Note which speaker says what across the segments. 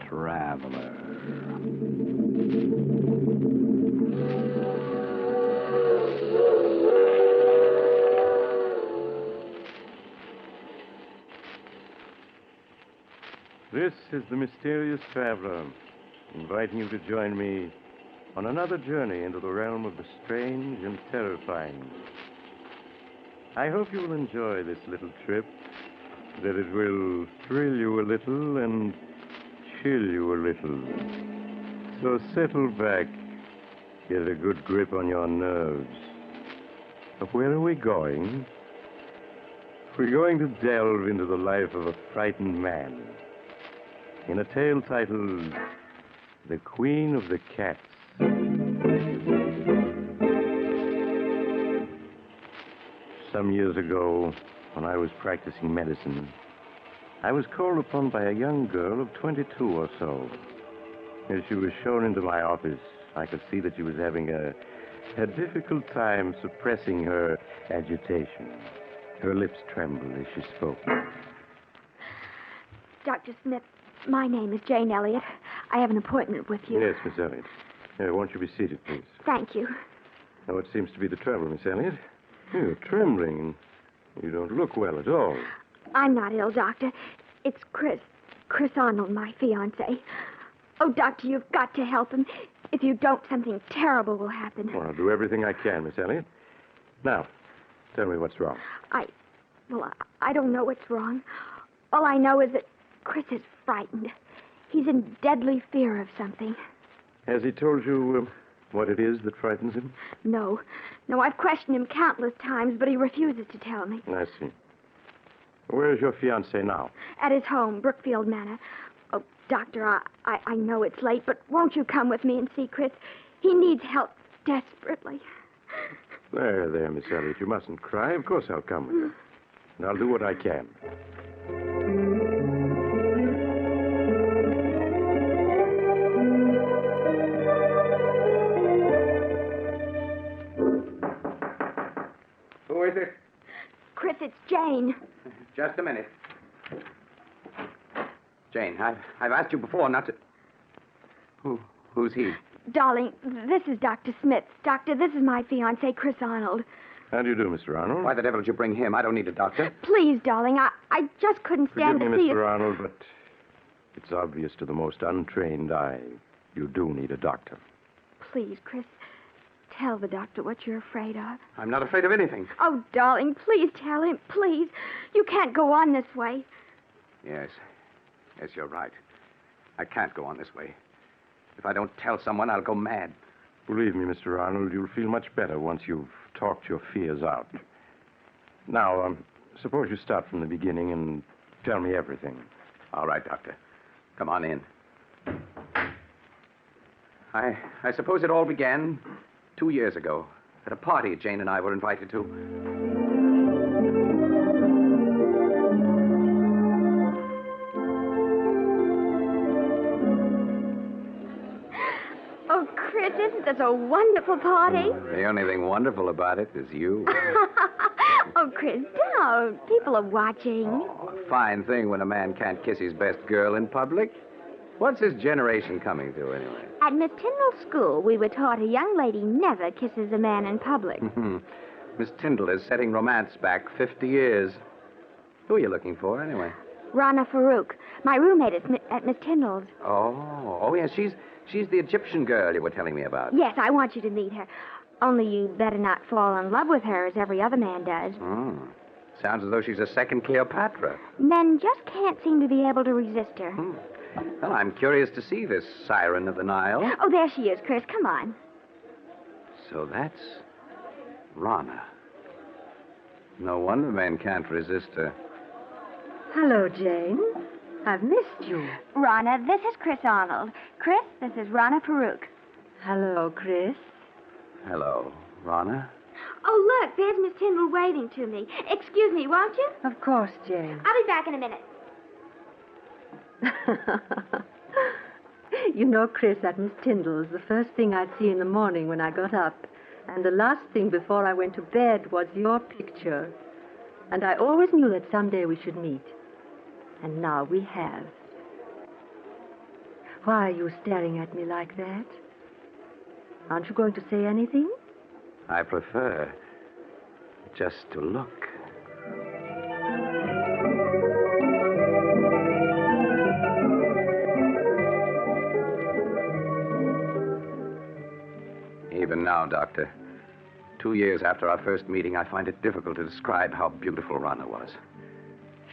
Speaker 1: traveler.
Speaker 2: This is the Mysterious Traveler, inviting you to join me on another journey into the realm of the strange and terrifying. I hope you will enjoy this little trip, that it will thrill you a little and chill you a little. So settle back, get a good grip on your nerves. But where are we going? We're going to delve into the life of a frightened man in a tale titled The Queen of the Cats. Some years ago, when I was practicing medicine, I was called upon by a young girl of 22 or so. As she was shown into my office, I could see that she was having a difficult time suppressing her agitation. Her lips trembled as she spoke.
Speaker 3: Dr. Smith, my name is Jane Elliott. I have an appointment with you.
Speaker 2: Yes, Miss Elliott. Won't you be seated, please?
Speaker 3: Thank you.
Speaker 2: Now, what seems to be the trouble, Miss Elliott? You're trembling, and you don't look well at all.
Speaker 3: I'm not ill, Doctor. It's Chris Arnold, my fiancé. Oh, Doctor, you've got to help him. If you don't, something terrible will happen.
Speaker 2: Well, I'll do everything I can, Miss Elliott. Now, tell me what's wrong.
Speaker 3: I don't know what's wrong. All I know is that Chris is frightened. He's in deadly fear of something.
Speaker 2: Has he told you what it is that frightens him?
Speaker 3: No, I've questioned him countless times, but he refuses to tell me.
Speaker 2: I see. Where is your fiancé now?
Speaker 3: At his home, Brookfield Manor. Oh, Doctor, I know it's late, but won't you come with me and see Chris? He needs help desperately.
Speaker 2: There, Miss Elliott. You mustn't cry. Of course I'll come with you. And I'll do what I can.
Speaker 4: Who is it?
Speaker 3: Chris, it's Jane.
Speaker 4: Just a minute. Jane, I've asked you before not to... Who's he?
Speaker 3: Darling, this is Dr. Smith. Doctor, this is my fiancé, Chris Arnold.
Speaker 2: How do you do, Mr. Arnold?
Speaker 4: Why the devil did you bring him? I don't need a doctor.
Speaker 3: Please, darling, I just couldn't stand
Speaker 2: Forgive
Speaker 3: to
Speaker 2: me,
Speaker 3: see
Speaker 2: Mr.
Speaker 3: you.
Speaker 2: Arnold, but it's obvious to the most untrained eye. You do need a doctor.
Speaker 3: Please, Chris, tell the doctor what you're afraid of.
Speaker 4: I'm not afraid of anything.
Speaker 3: Oh, darling, please tell him, please. You can't go on this way.
Speaker 4: Yes, you're right. I can't go on this way. If I don't tell someone, I'll go mad.
Speaker 2: Believe me, Mr. Arnold, you'll feel much better once you've talked your fears out. Now, suppose you start from the beginning and tell me everything.
Speaker 4: All right, Doctor. Come on in. I suppose it all began 2 years ago at a party Jane and I were invited to.
Speaker 3: Oh, Chris, isn't this a wonderful party?
Speaker 4: The only thing wonderful about it is you.
Speaker 3: Oh, Chris, don't. People are watching.
Speaker 4: Oh, a fine thing when a man can't kiss his best girl in public. What's this generation coming to, anyway?
Speaker 3: At Miss Tyndall's school, we were taught a young lady never kisses a man in public.
Speaker 4: Miss Tyndall is setting romance back 50 years. Who are you looking for, anyway?
Speaker 3: Rana Farouk, my roommate at Miss Tyndall's.
Speaker 4: Oh, yes, she's the Egyptian girl you were telling me about.
Speaker 3: Yes, I want you to meet her. Only you better not fall in love with her as every other man does.
Speaker 4: Sounds as though she's a second Cleopatra.
Speaker 3: Men just can't seem to be able to resist her.
Speaker 4: Well, I'm curious to see this siren of the Nile.
Speaker 3: Oh, there she is, Chris. Come on.
Speaker 4: So that's Rana. No wonder men can't resist her.
Speaker 5: Hello, Jane. I've missed you.
Speaker 3: Rana, this is Chris Arnold. Chris, this is Rana Farouk.
Speaker 5: Hello, Chris.
Speaker 4: Hello, Rana.
Speaker 3: Oh, look, there's Miss Tyndall waving to me. Excuse me, won't you?
Speaker 5: Of course, Jane.
Speaker 3: I'll be back in a minute.
Speaker 5: You know, Chris, at Miss Tyndall's, the first thing I'd see in the morning when I got up, and the last thing before I went to bed was your picture. And I always knew that someday we should meet. And now we have. Why are you staring at me like that? Aren't you going to say anything?
Speaker 4: I prefer just to look. Even now, Doctor, 2 years after our first meeting, I find it difficult to describe how beautiful Rana was.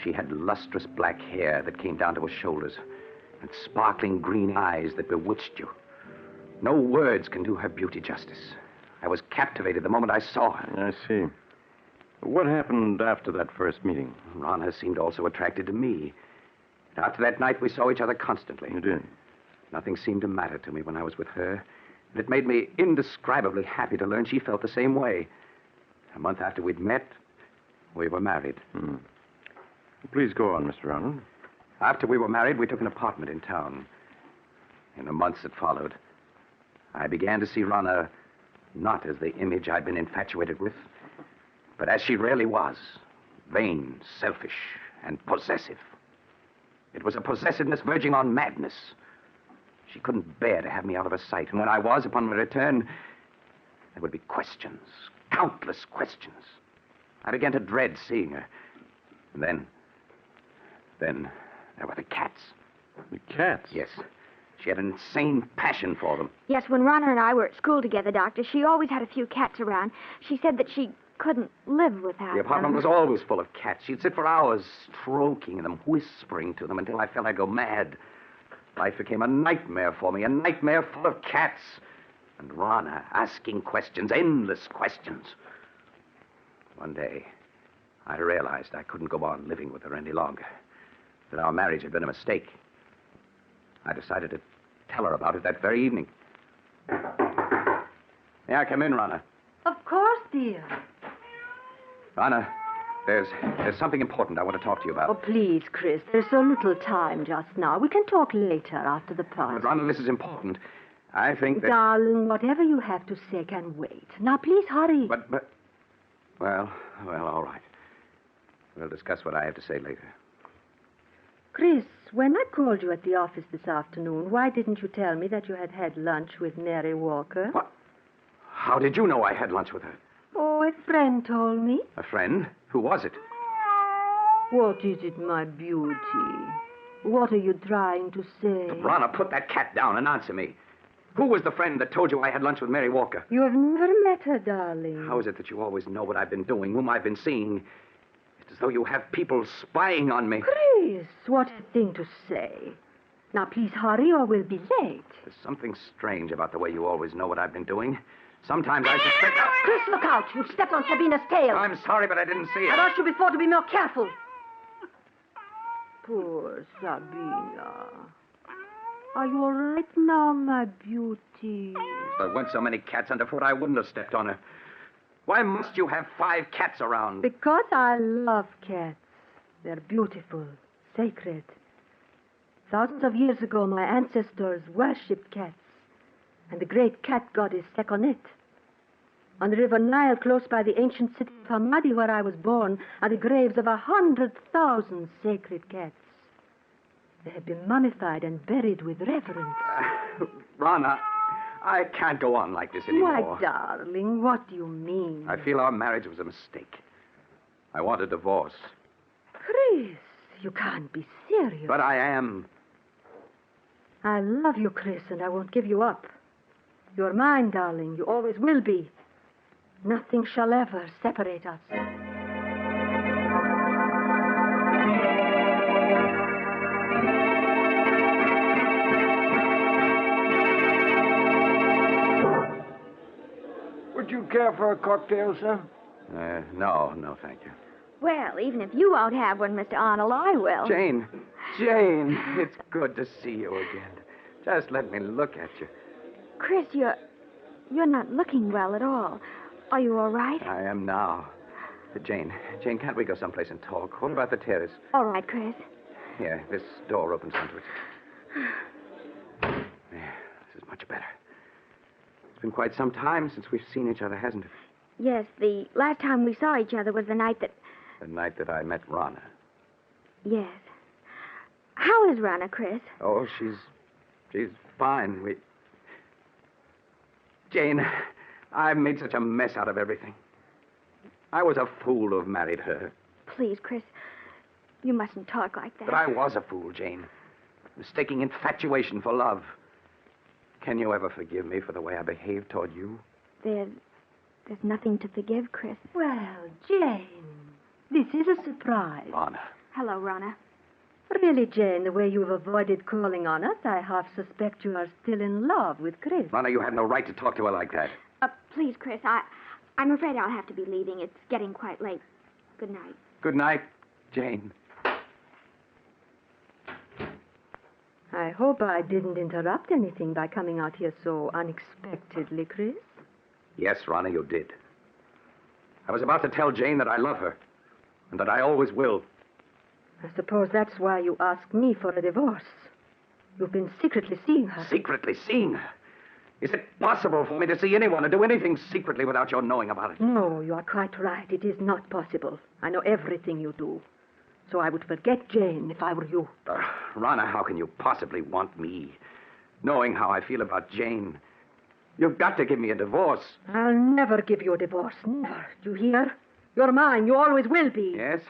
Speaker 4: She had lustrous black hair that came down to her shoulders and sparkling green eyes that bewitched you. No words can do her beauty justice. I was captivated the moment I saw her.
Speaker 2: I see. What happened after that first meeting?
Speaker 4: Rana seemed also attracted to me. After that night, we saw each other constantly.
Speaker 2: You did?
Speaker 4: Nothing seemed to matter to me when I was with her. And it made me indescribably happy to learn she felt the same way. A month after we'd met, we were married.
Speaker 2: Please go on, Mr. Arnold.
Speaker 4: After we were married, we took an apartment in town. In the months that followed, I began to see Rana not as the image I'd been infatuated with, but as she really was, vain, selfish, and possessive. It was a possessiveness verging on madness. She couldn't bear to have me out of her sight, and when I was, upon my return, there would be questions, countless questions. I began to dread seeing her. And then there were the cats.
Speaker 2: The cats?
Speaker 4: Yes. She had an insane passion for them.
Speaker 3: Yes, when Rana and I were at school together, Doctor, she always had a few cats around. She said that she couldn't live without
Speaker 4: The apartment was always full of cats. She'd sit for hours stroking them, whispering to them until I felt I'd go mad. Life became a nightmare for me, a nightmare full of cats. And Rana asking questions, endless questions. One day, I realized I couldn't go on living with her any longer, that our marriage had been a mistake. I decided to tell her about it that very evening. May I come in, Rana?
Speaker 5: Of course, dear.
Speaker 4: Rana, there's something important I want to talk to you about.
Speaker 5: Oh, please, Chris. There's so little time just now. We can talk later after the party.
Speaker 4: But, Rana, this is important. I think that...
Speaker 5: Darling, whatever you have to say can wait. Now, please hurry.
Speaker 4: But... Well, all right. We'll discuss what I have to say later.
Speaker 5: Chris, when I called you at the office this afternoon, why didn't you tell me that you had had lunch with Mary Walker?
Speaker 4: What? How did you know I had lunch with her?
Speaker 5: Oh, a friend told me.
Speaker 4: A friend? Who was it?
Speaker 5: What is it, my beauty? What are you trying to say?
Speaker 4: Rana, put that cat down and answer me. Who was the friend that told you I had lunch with Mary Walker?
Speaker 5: You have never met her, darling.
Speaker 4: How is it that you always know what I've been doing, whom I've been seeing? It's as though you have people spying on me.
Speaker 5: Chris, what a thing to say. Now, please hurry or we'll be late.
Speaker 4: There's something strange about the way you always know what I've been doing. Sometimes I suspect...
Speaker 5: Chris, look out. You've stepped on Sabina's tail.
Speaker 4: I'm sorry, but I didn't see it.
Speaker 5: I asked you before to be more careful. Poor Sabina. Are you all right now, my beauty?
Speaker 4: If there weren't so many cats underfoot, I wouldn't have stepped on her. Why must you have 5 cats around?
Speaker 5: Because I love cats. They're beautiful, sacred. Thousands of years ago, my ancestors worshipped cats. And the great cat goddess Sekhmet. On the river Nile, close by the ancient city of Hamadi, where I was born, are the graves of 100,000 sacred cats. They have been mummified and buried with reverence.
Speaker 4: Rana, I can't go on like this anymore.
Speaker 5: Why, darling, what do you mean?
Speaker 4: I feel our marriage was a mistake. I want a divorce.
Speaker 5: Chris, you can't be serious.
Speaker 4: But I am.
Speaker 5: I love you, Chris, and I won't give you up. You're mine, darling. You always will be. Nothing shall ever separate us.
Speaker 1: Would you care for a cocktail, sir?
Speaker 4: No, thank you.
Speaker 3: Well, even if you won't have one, Mr. Arnold, I will.
Speaker 4: Jane, it's good to see you again. Just let me look at you.
Speaker 3: Chris, you're not looking well at all. Are you all right?
Speaker 4: I am now. Jane, can't we go someplace and talk? What about the terrace?
Speaker 3: All right, Chris.
Speaker 4: Yeah, this door opens onto it. Yeah, this is much better. It's been quite some time since we've seen each other, hasn't it?
Speaker 3: Yes, the last time we saw each other was the night that...
Speaker 4: The night that I met Rana.
Speaker 3: Yes. How is Rana, Chris?
Speaker 4: Oh, She's fine. Jane, I've made such a mess out of everything. I was a fool to have married her.
Speaker 3: Please, Chris, you mustn't talk like that.
Speaker 4: But I was a fool, Jane. Mistaking infatuation for love. Can you ever forgive me for the way I behaved toward you?
Speaker 3: There's nothing to forgive, Chris.
Speaker 5: Well, Jane, this is a surprise.
Speaker 4: Rana.
Speaker 3: Hello, Rana.
Speaker 5: Really, Jane, the way you've avoided calling on us, I half suspect you are still in love with Chris.
Speaker 4: Rana, you had no right to talk to her like that.
Speaker 3: Please, Chris, I'm afraid I'll have to be leaving. It's getting quite late. Good night.
Speaker 4: Good night, Jane.
Speaker 5: I hope I didn't interrupt anything by coming out here so unexpectedly, Chris.
Speaker 4: Yes, Rana, you did. I was about to tell Jane that I love her, and that I always will.
Speaker 5: I suppose that's why you asked me for a divorce. You've been secretly seeing her.
Speaker 4: Secretly seeing her? Is it possible for me to see anyone or do anything secretly without your knowing about it?
Speaker 5: No, you are quite right. It is not possible. I know everything you do. So I would forget Jane if I were you.
Speaker 4: Rana, how can you possibly want me, knowing how I feel about Jane? You've got to give me a divorce.
Speaker 5: I'll never give you a divorce. Never. Do you hear? You're mine. You always will be.
Speaker 4: Yes?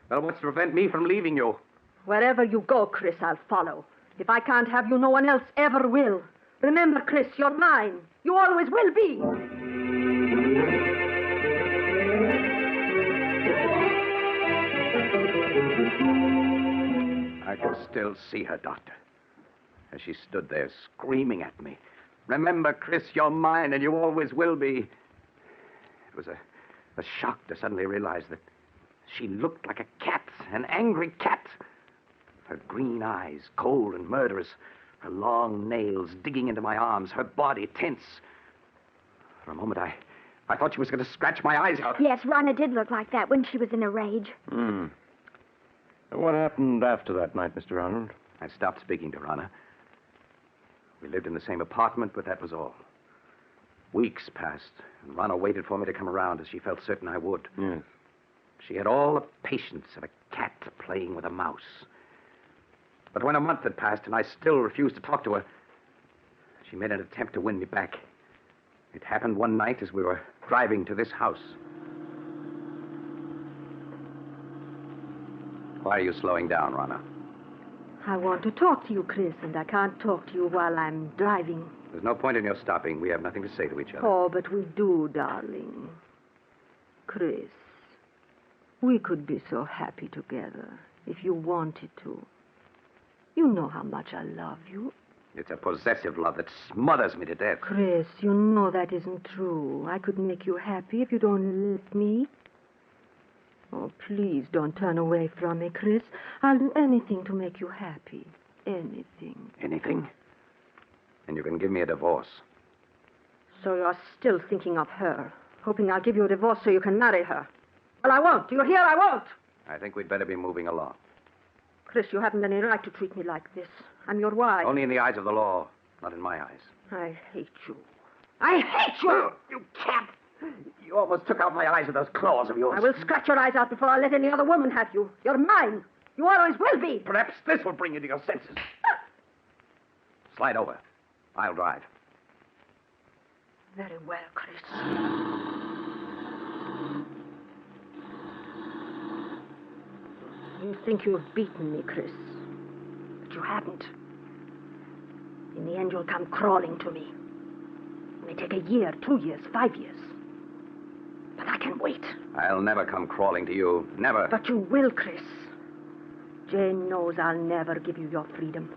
Speaker 4: Well, what's to prevent me from leaving you?
Speaker 5: Wherever you go, Chris, I'll follow. If I can't have you, no one else ever will. Remember, Chris, you're mine. You always will be.
Speaker 4: I can still see her, Doctor, as she stood there screaming at me. Remember, Chris, you're mine, and you always will be. It was a shock to suddenly realize that she looked like a cat, an angry cat. Her green eyes, cold and murderous, her long nails digging into my arms, her body tense. For a moment, I thought she was going to scratch my eyes out.
Speaker 3: Yes, Rana did look like that when she was in a rage.
Speaker 2: What happened after that night, Mr. Arnold?
Speaker 4: I stopped speaking to Rana. We lived in the same apartment, but that was all. Weeks passed, and Rana waited for me to come around as she felt certain I would.
Speaker 2: Yes.
Speaker 4: She had all the patience of a cat playing with a mouse. But when a month had passed and I still refused to talk to her, she made an attempt to win me back. It happened one night as we were driving to this house. Why are you slowing down, Rana?
Speaker 5: I want to talk to you, Chris, and I can't talk to you while I'm driving.
Speaker 4: There's no point in your stopping. We have nothing to say to each other.
Speaker 5: Oh, but we do, darling. Chris, we could be so happy together if you wanted to. You know how much I love you.
Speaker 4: It's a possessive love that smothers me to death.
Speaker 5: Chris, you know that isn't true. I could make you happy if you don't let me. Oh, please don't turn away from me, Chris. I'll do anything to make you happy. Anything.
Speaker 4: Anything? And you can give me a divorce.
Speaker 5: So you're still thinking of her, hoping I'll give you a divorce so you can marry her. Well, I won't. Do you hear? I won't.
Speaker 4: I think we'd better be moving along.
Speaker 5: Chris, you haven't any right to treat me like this. I'm your wife.
Speaker 4: Only in the eyes of the law, not in my eyes.
Speaker 5: I hate you. I hate you!
Speaker 4: You cat! You almost took out my eyes with those claws of yours.
Speaker 5: I will scratch your eyes out before I let any other woman have you. You're mine. You always will be.
Speaker 4: Perhaps this will bring you to your senses. Slide over. I'll drive.
Speaker 5: Very well, Chris. You think you've beaten me, Chris. But you haven't. In the end, you'll come crawling to me. It may take a year, 2 years, 5 years. But I can wait.
Speaker 4: I'll never come crawling to you. Never.
Speaker 5: But you will, Chris. Jane knows I'll never give you your freedom.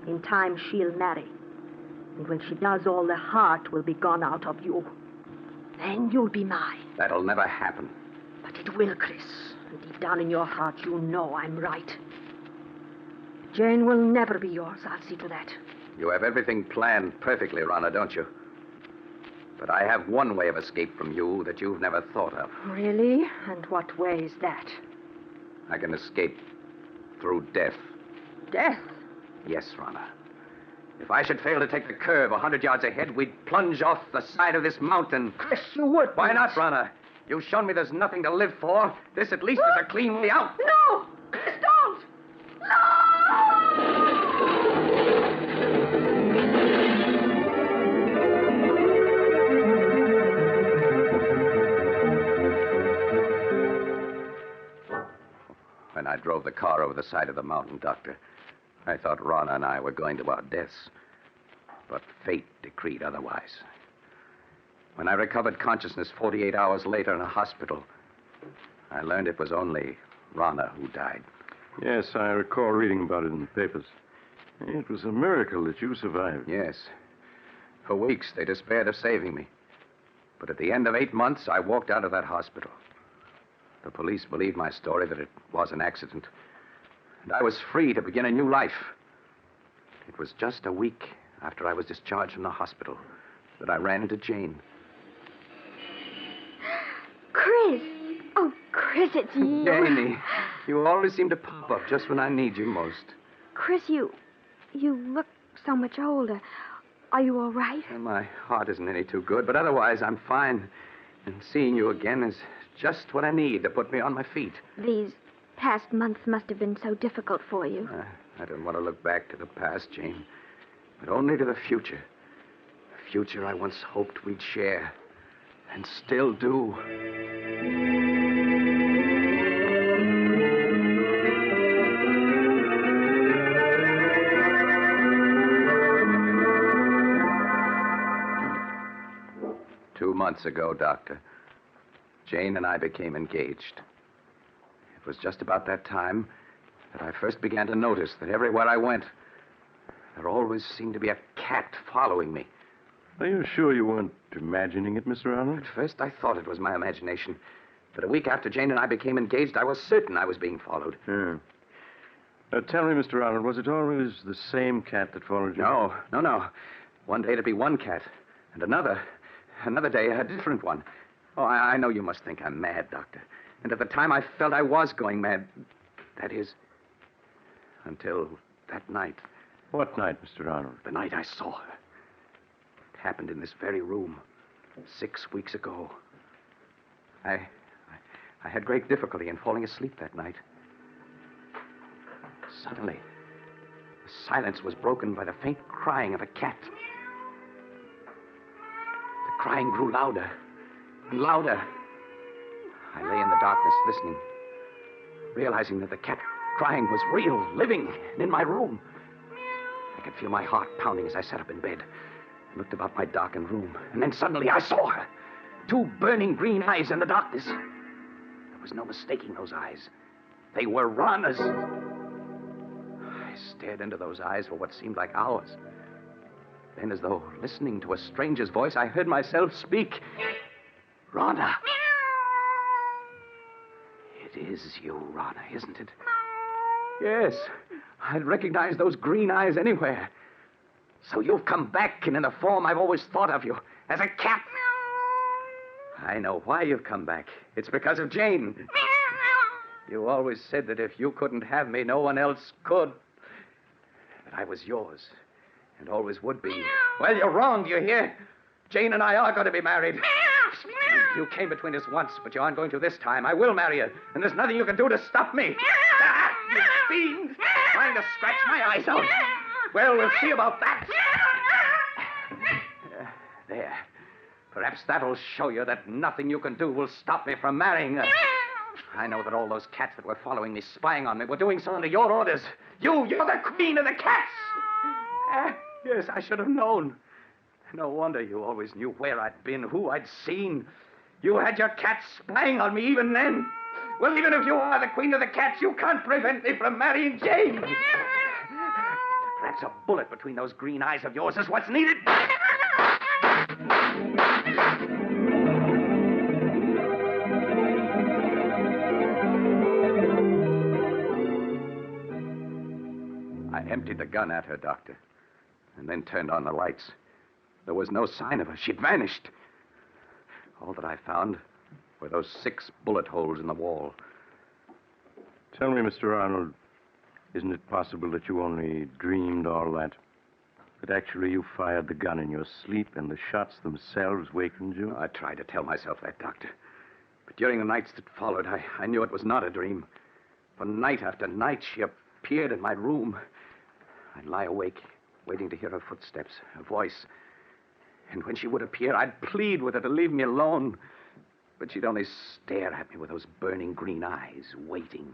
Speaker 5: In time, she'll marry. And when she does, all the heart will be gone out of you. Then you'll be mine.
Speaker 4: That'll never happen.
Speaker 5: But it will, Chris. And deep down in your heart, you know I'm right. Jane will never be yours. I'll see to that.
Speaker 4: You have everything planned perfectly, Rana, don't you? But I have one way of escape from you that you've never thought of.
Speaker 5: Really? And what way is that?
Speaker 4: I can escape through death.
Speaker 5: Death?
Speaker 4: Yes, Rana. If I should fail to take the curve 100 yards ahead, we'd plunge off the side of this mountain.
Speaker 5: Chris, you would.
Speaker 4: Why not, Rana? You've shown me there's nothing to live for. This at least is a clean way out.
Speaker 5: No! Chris, don't! No!
Speaker 4: drove the car over the side of the mountain, Doctor. I thought Rana and I were going to our deaths. But fate decreed otherwise. When I recovered consciousness 48 hours later in a hospital, I learned it was only Rana who died.
Speaker 2: Yes, I recall reading about it in the papers. It was a miracle that you survived.
Speaker 4: Yes. For weeks, they despaired of saving me. But at the end of 8 months, I walked out of that hospital. The police believed my story that it was an accident. And I was free to begin a new life. It was just a week after I was discharged from the hospital that I ran into Jane.
Speaker 3: Chris! Oh, Chris, it's you.
Speaker 4: Janie, you always seem to pop up just when I need you most.
Speaker 3: Chris, you look so much older. Are you all right?
Speaker 4: And my heart isn't any too good, but otherwise I'm fine. And seeing you again is just what I need to put me on my feet.
Speaker 3: These past months must have been so difficult for you.
Speaker 4: I don't want to look back to the past, Jane, but only to the future. The future I once hoped we'd share, and still do. 2 months ago, Doctor, Jane and I became engaged. It was just about that time that I first began to notice that everywhere I went, there always seemed to be a cat following me.
Speaker 2: Are you sure you weren't imagining it, Mr. Arnold?
Speaker 4: At first, I thought it was my imagination. But a week after Jane and I became engaged, I was certain I was being followed.
Speaker 2: Yeah. Tell me, Mr. Arnold, was it always the same cat that followed you?
Speaker 4: No. One day it'd be one cat, and another day a different one. Oh, I know you must think I'm mad, Doctor. And at the time I felt I was going mad. That is, until that night.
Speaker 2: What night, Mr. Arnold?
Speaker 4: The night I saw her. It happened in this very room 6 weeks ago. I had great difficulty in falling asleep that night. Suddenly, the silence was broken by the faint crying of a cat. The crying grew louder and louder. I lay in the darkness listening, realizing that the cat crying was real, living, and in my room. I could feel my heart pounding as I sat up in bed and looked about my darkened room. And then suddenly I saw her. 2 burning green eyes in the darkness. There was no mistaking those eyes. They were Rana's. I stared into those eyes for what seemed like hours. Then, as though listening to a stranger's voice, I heard myself speak. Rana. It is you, Rana, isn't it? Yes. I'd recognize those green eyes anywhere. So you've come back, and in the form I've always thought of you, as a cat. I know why you've come back. It's because of Jane. You always said that if you couldn't have me, no one else could. That I was yours, and always would be. Well, you're wrong, do you hear? Jane and I are going to be married. You came between us once, but you aren't going to this time. I will marry you, and there's nothing you can do to stop me. You fiend! Trying to scratch my eyes out. Well, we'll see about that. There. Perhaps that'll show you that nothing you can do will stop me from marrying her. I know that all those cats that were following me, spying on me, were doing so under your orders. You're the queen of the cats. Yes, I should have known. No wonder you always knew where I'd been, who I'd seen. You had your cats spying on me even then. Well, even if you are the queen of the cats, you can't prevent me from marrying Jane. Perhaps a bullet between those green eyes of yours is what's needed. I emptied the gun at her, Doctor, and then turned on the lights. There was no sign of her. She'd vanished. All that I found were those 6 bullet holes in the wall.
Speaker 2: Tell me, Mr. Arnold, isn't it possible that you only dreamed all that? That actually you fired the gun in your sleep and the shots themselves wakened you?
Speaker 4: I tried to tell myself that, Doctor. But during the nights that followed, I knew it was not a dream. For night after night, she appeared in my room. I'd lie awake, waiting to hear her footsteps, her voice. And when she would appear, I'd plead with her to leave me alone. But she'd only stare at me with those burning green eyes, waiting.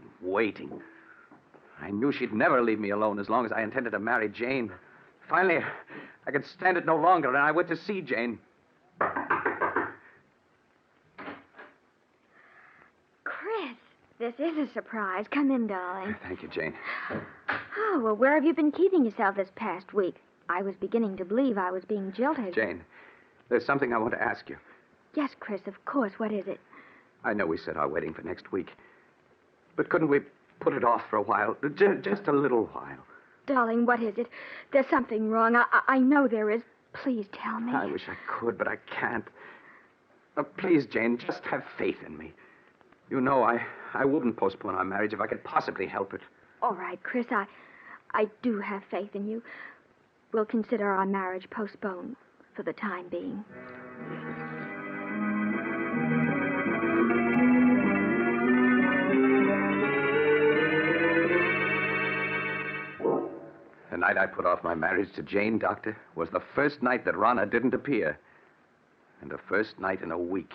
Speaker 4: I knew she'd never leave me alone as long as I intended to marry Jane. Finally, I could stand it no longer, and I went to see Jane.
Speaker 3: Chris, this is a surprise. Come in, darling.
Speaker 4: Thank you, Jane.
Speaker 3: Oh, well, where have you been keeping yourself this past week? I was beginning to believe I was being jilted.
Speaker 4: Jane, there's something I want to ask you.
Speaker 3: Yes, Chris, of course. What is it?
Speaker 4: I know we set our wedding for next week, but couldn't we put it off for a while? Just a little while.
Speaker 3: Darling, what is it? There's something wrong. I know there is. Please tell me.
Speaker 4: I wish I could, but I can't. Please, Jane, just have faith in me. You know I wouldn't postpone our marriage if I could possibly help it.
Speaker 3: All right, Chris, I do have faith in you. We'll consider our marriage postponed for the time being.
Speaker 4: The night I put off my marriage to Jane, Doctor, was the first night that Rana didn't appear. And the first night in a week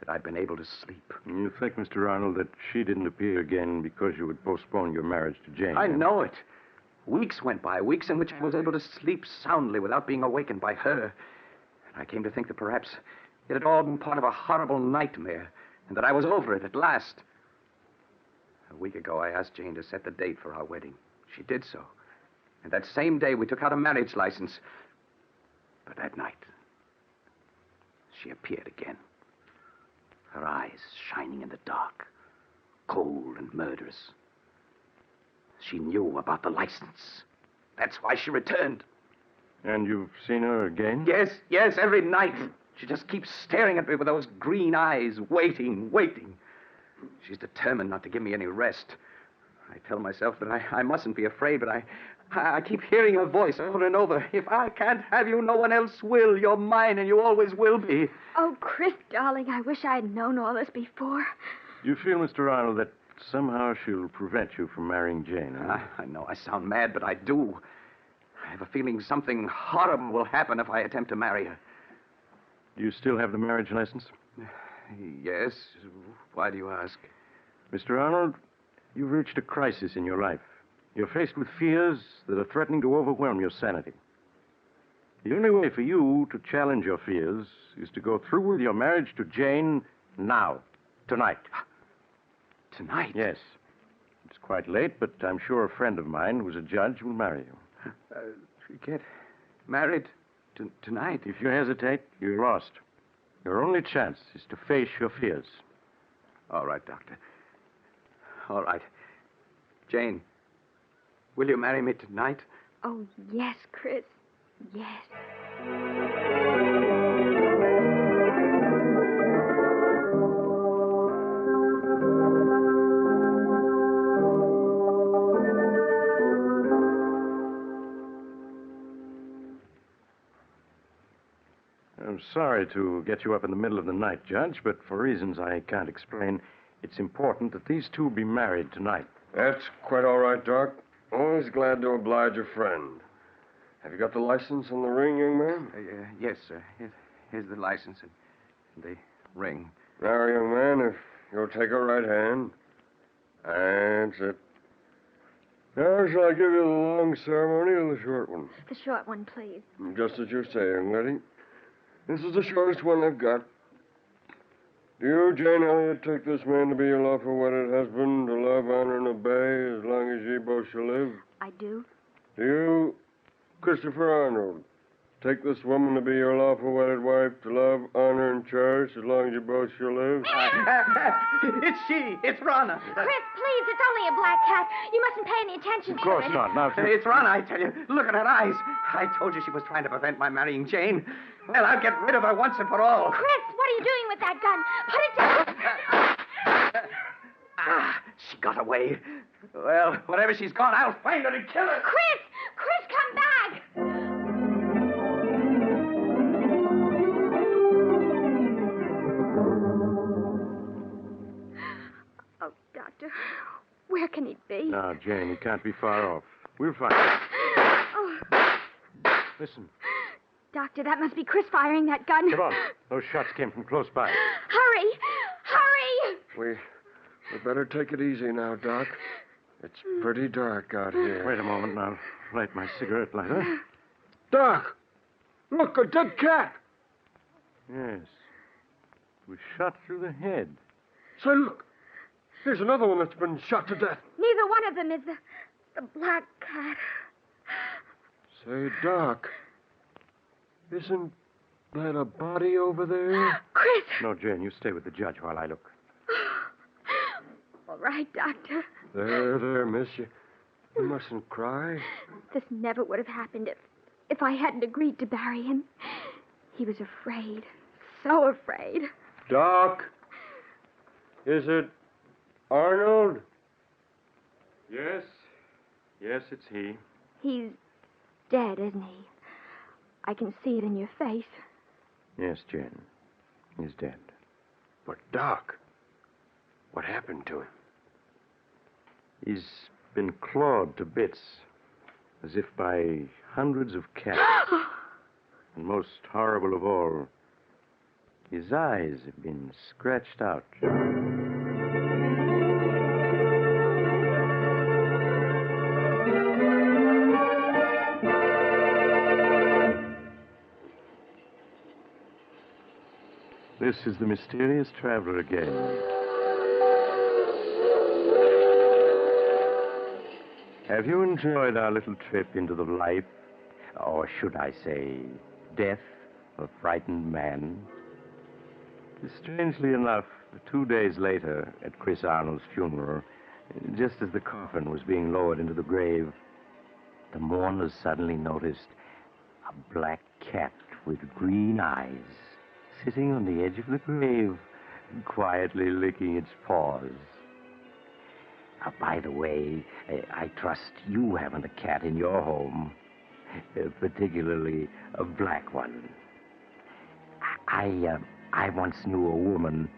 Speaker 4: that I'd been able to sleep.
Speaker 2: You think, Mr. Arnold, that she didn't appear again because you would postpone your marriage to Jane?
Speaker 4: I know it. Weeks went by, weeks in which I was able to sleep soundly without being awakened by her. And I came to think that perhaps it had all been part of a horrible nightmare, and that I was over it at last. A week ago, I asked Jane to set the date for our wedding. She did so. And that same day, we took out a marriage license. But that night, she appeared again. Her eyes shining in the dark, cold and murderous. She knew about the license. That's why she returned.
Speaker 2: And you've seen her again?
Speaker 4: Yes, every night. She just keeps staring at me with those green eyes, waiting. She's determined not to give me any rest. I tell myself that I mustn't be afraid, but I keep hearing her voice over and over. If I can't have you, no one else will. You're mine, and you always will be.
Speaker 3: Oh, Chris, darling, I wish I'd known all this before.
Speaker 2: You feel, Mr. Arnold, that somehow she'll prevent you from marrying Jane, huh?
Speaker 4: I know I sound mad, but I do. I have a feeling something horrible will happen if I attempt to marry her.
Speaker 2: Do you still have the marriage license?
Speaker 4: Yes. Why do you ask?
Speaker 2: Mr. Arnold, you've reached a crisis in your life. You're faced with fears that are threatening to overwhelm your sanity. The only way for you to challenge your fears is to go through with your marriage to Jane now, tonight.
Speaker 4: Tonight?
Speaker 2: Yes. It's quite late, but I'm sure a friend of mine who's a judge will marry you.
Speaker 4: We get married tonight?
Speaker 2: If you hesitate, you're lost. Your only chance is to face your fears.
Speaker 4: All right, Doctor. All right. Jane, will you marry me tonight?
Speaker 3: Oh, yes, Chris. Yes.
Speaker 2: I'm sorry to get you up in the middle of the night, Judge, but for reasons I can't explain, it's important that these two be married tonight.
Speaker 1: That's quite all right, Doc. Always glad to oblige a friend. Have you got the license and the ring, young man?
Speaker 4: Yes, sir. Here's the license and the ring.
Speaker 1: Now, young man, if you'll take her right hand. That's it. Now, shall I give you the long ceremony or the short one?
Speaker 3: The short one, please.
Speaker 1: Just as you say, young lady. This is the shortest one I've got. Do you, Jane Elliott, take this man to be your lawful wedded husband, to love, honor, and obey as long as ye both shall live?
Speaker 3: I do.
Speaker 1: Do you, Christopher Arnold, take this woman to be your lawful wedded wife, to love, honor, and cherish as long as you both shall live?
Speaker 4: It's she. It's Rana.
Speaker 3: Chris, please, it's only a black cat. You mustn't pay any attention
Speaker 2: Of
Speaker 3: to
Speaker 2: course
Speaker 3: it.
Speaker 2: not. Now,
Speaker 4: It's Rana, I tell you. Look at her eyes. I told you she was trying to prevent my marrying Jane. Well, I'll get rid of her once and for all.
Speaker 3: Chris, what are you doing with that gun? Put it down.
Speaker 4: She got away. Well, wherever she's gone, I'll find her and kill her.
Speaker 3: Chris, come back. Oh, Doctor, where can he be?
Speaker 2: now, Jane, he can't be far off. We'll find him.
Speaker 3: Oh,
Speaker 2: Listen,
Speaker 3: Doctor, that must be Chris firing that gun.
Speaker 2: come on. Those shots came from close by.
Speaker 3: Hurry!
Speaker 1: We better take it easy now, Doc. It's pretty dark out here.
Speaker 2: Wait a moment, I'll light my cigarette lighter.
Speaker 1: Doc! Look, a dead cat!
Speaker 2: Yes. It was shot through the head.
Speaker 1: Say, look. Here's another one that's been shot to death.
Speaker 3: Neither one of them is the black cat.
Speaker 1: Say, Doc, isn't that a body over there?
Speaker 3: Chris!
Speaker 2: No, Jane, you stay with the judge while I look.
Speaker 3: All right, Doctor.
Speaker 1: There, miss. You mustn't cry.
Speaker 3: This never would have happened if I hadn't agreed to bury him. He was afraid. So afraid.
Speaker 1: Doc, is it Arnold?
Speaker 2: Yes. Yes, it's he.
Speaker 3: He's dead, isn't he? I can see it in your face.
Speaker 2: Yes, Jane. He's dead.
Speaker 1: But, Doc, what happened to him?
Speaker 2: He's been clawed to bits, as if by hundreds of cats. And most horrible of all, his eyes have been scratched out. This is the mysterious traveler again. Have you enjoyed our little trip into the life, or should I say, death of a frightened man? Strangely enough, 2 days later, at Chris Arnold's funeral, just as the coffin was being lowered into the grave, the mourners suddenly noticed a black cat with green eyes sitting on the edge of the grave, quietly licking its paws. By the way, I trust you haven't a cat in your home, particularly a black one. I once knew a woman,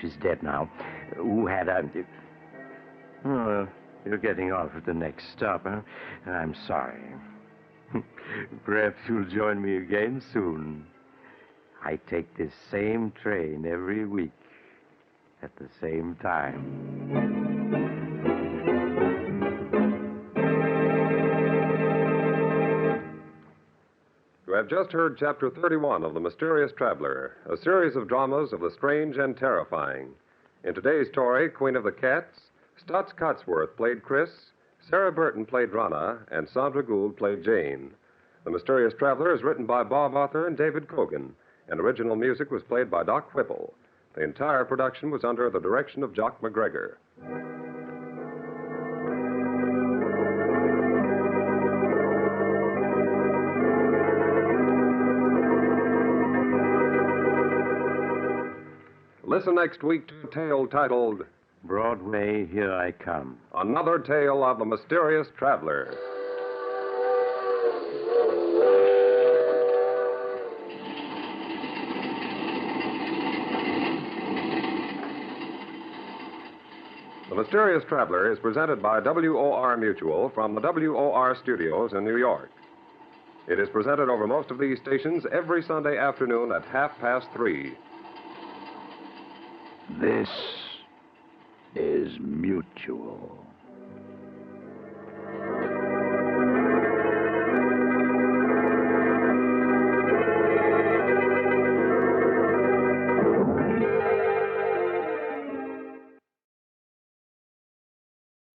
Speaker 2: she's dead now, who had a... Oh, you're getting off at the next stop, huh? I'm sorry. Perhaps you'll join me again soon. I take this same train every week at the same time.
Speaker 6: You have just heard Chapter 31 of The Mysterious Traveler, a series of dramas of the strange and terrifying. In today's story, Queen of the Cats, Stutz Cotsworth played Chris, Sarah Burton played Rana, and Sandra Gould played Jane. The Mysterious Traveler is written by Bob Arthur and David Cogan, and original music was played by Doc Whipple. The entire production was under the direction of Jock McGregor. Listen next week to a tale titled
Speaker 2: Broadway, Here I Come.
Speaker 6: Another Tale of the Mysterious Traveler. The Mysterious Traveler is presented by WOR Mutual from the WOR studios in New York. It is presented over most of these stations every Sunday afternoon at 3:30.
Speaker 4: This is Mutual.